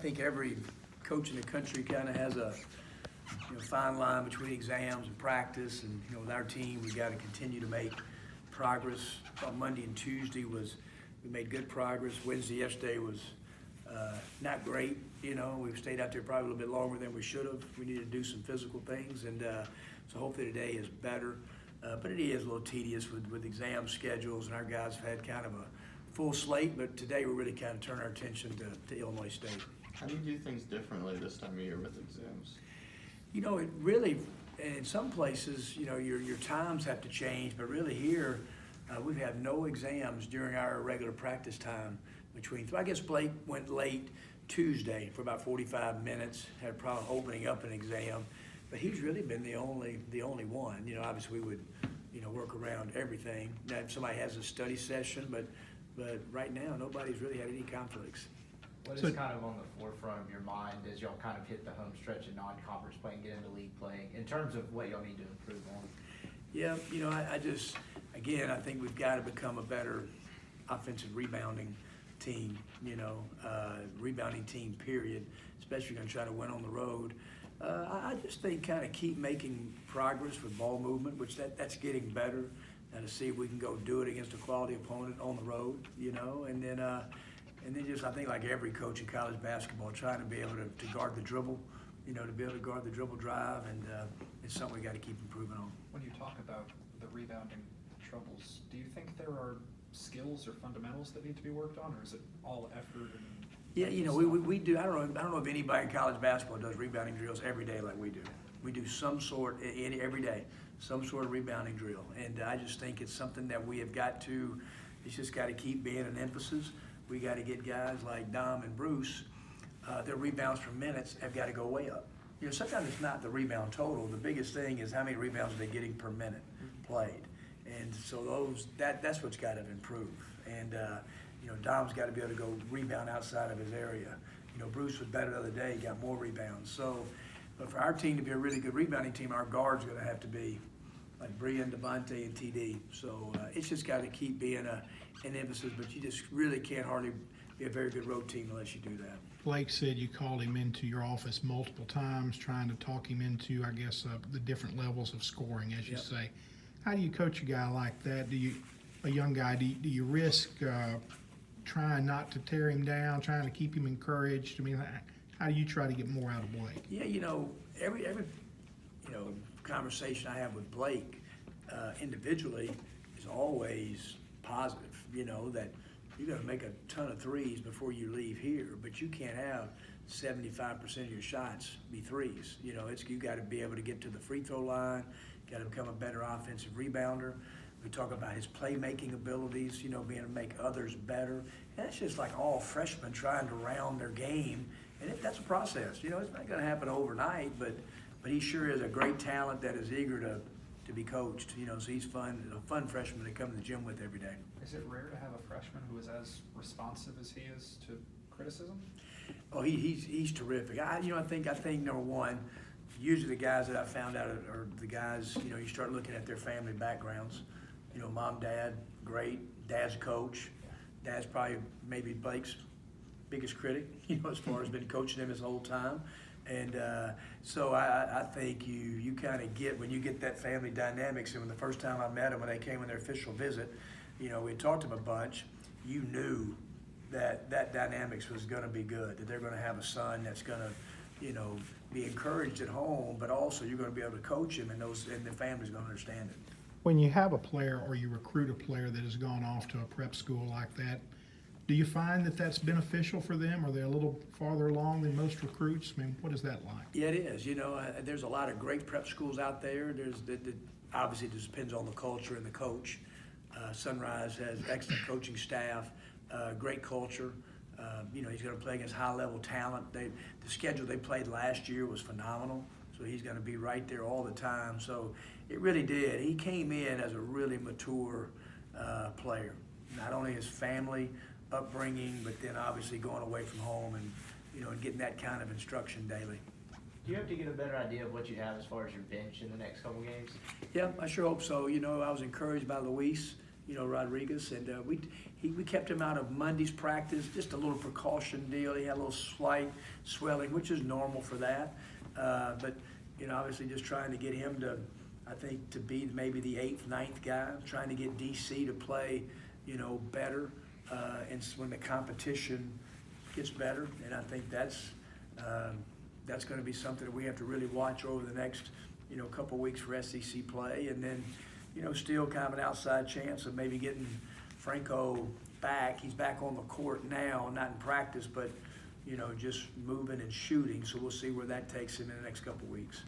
think every coach in the country kind of has a fine line between exams and practice, and with our team, we got to continue to make progress. On Monday and Tuesday we made good progress. Wednesday, yesterday was not great. We've stayed out there probably a little bit longer than we should have. We need to do some physical things, and so hopefully today is better. But it is a little tedious with exam schedules, and our guys have had kind of a full slate, but today we really kind of turn our attention to Illinois State. How do you do things differently this time of year with exams? It really, in some places, your times have to change, but really here, we've had no exams during our regular practice time between. I guess Blake went late Tuesday for about 45 minutes, had a problem opening up an exam, but he's really been the only one. Obviously we would, work around everything. Now, if somebody has a study session, but right now nobody's really had any conflicts. What is kind of on the forefront of your mind as y'all kind of hit the home stretch of non-conference play and get into league play in terms of what y'all need to improve on? Yeah, I think we've got to become a better offensive rebounding team, rebounding team, period, especially if you're going to try to win on the road. I just think kind of keep making progress with ball movement, which that's getting better, and to see if we can go do it against a quality opponent on the road, and then just, I think like every coach in college basketball, trying to be able to guard the dribble, to be able to guard the dribble drive, and it's something we got to keep improving on. When you talk about the rebounding troubles, do you think there are skills or fundamentals that need to be worked on, or is it all effort? Yeah, we do. I don't know if anybody in college basketball does rebounding drills every day like we do. We do some sort, every day, some sort of rebounding drill. And I just think it's something that we have got to, it's just got to keep being an emphasis. We got to get guys like Dom and Bruce, their rebounds per minutes have got to go way up. Sometimes it's not the rebound total. The biggest thing is how many rebounds are they getting per minute played. And so that's what's got to improve. And Dom's got to be able to go rebound outside of his area. Bruce was better the other day, got more rebounds. So, but for our team to be a really good rebounding team, our guards are going to have to be like Brian, Devontae, and TD. So it's just got to keep being an emphasis, but you just really can't hardly be a very good road team unless you do that. Blake said you called him into your office multiple times trying to talk him into, I guess, the different levels of scoring, as you say. How do you coach a guy like that? A young guy, do you risk trying not to tear him down, trying to keep him encouraged? I mean, how do you try to get more out of Blake? Yeah, every conversation I have with Blake individually is always positive. That you got to make a ton of threes before you leave here, but you can't have 75% of your shots be threes. You got to be able to get to the free throw line. Got to become a better offensive rebounder. We talk about his playmaking abilities, being able to make others better. And it's just like all freshmen trying to round their game, and that's a process. It's not going to happen overnight, but he sure is a great talent that is eager to be coached. So he's a fun freshman to come to the gym with every day. Is it rare to have a freshman who is as responsive as he is to criticism? Oh, he's terrific. I think number one, usually the guys that I found out are the guys, you start looking at their family backgrounds. Mom, dad, great. Dad's a coach. Dad's probably maybe Blake's biggest critic, as far as been coaching him his whole time. And so I think you kind of get, when you get that family dynamics, and when the first time I met them, when they came on their official visit, we talked to them a bunch, you knew that dynamics was going to be good, that they're going to have a son that's going to, be encouraged at home, but also you're going to be able to coach him, and the family's going to understand it. When you have a player or you recruit a player that has gone off to a prep school like that, do you find that that's beneficial for them? Are they a little farther along than most recruits? I mean, what is that like? Yeah, it is. There's a lot of great prep schools out there. Obviously, it just depends on the culture and the coach. Sunrise has excellent coaching staff, great culture. He's going to play against high-level talent. The schedule they played last year was phenomenal, so he's going to be right there all the time. So it really did. He came in as a really mature player. Not only his family upbringing, but then obviously going away from home and getting that kind of instruction daily. Do you have to get a better idea of what you have as far as your bench in the next couple games? Yeah, I sure hope so. I was encouraged by Luis. Rodriguez, and we kept him out of Monday's practice, just a little precaution deal. He had a little slight swelling, which is normal for that. But obviously just trying to get him to, I think, to be maybe the 8th, 9th guy, trying to get DC to play, better, and when the competition gets better. And I think that's going to be something that we have to really watch over the next, couple weeks for SEC play. And then, still kind of an outside chance of maybe getting Franco back. He's back on the court now, not in practice, but, just moving and shooting. So we'll see where that takes him in the next couple weeks.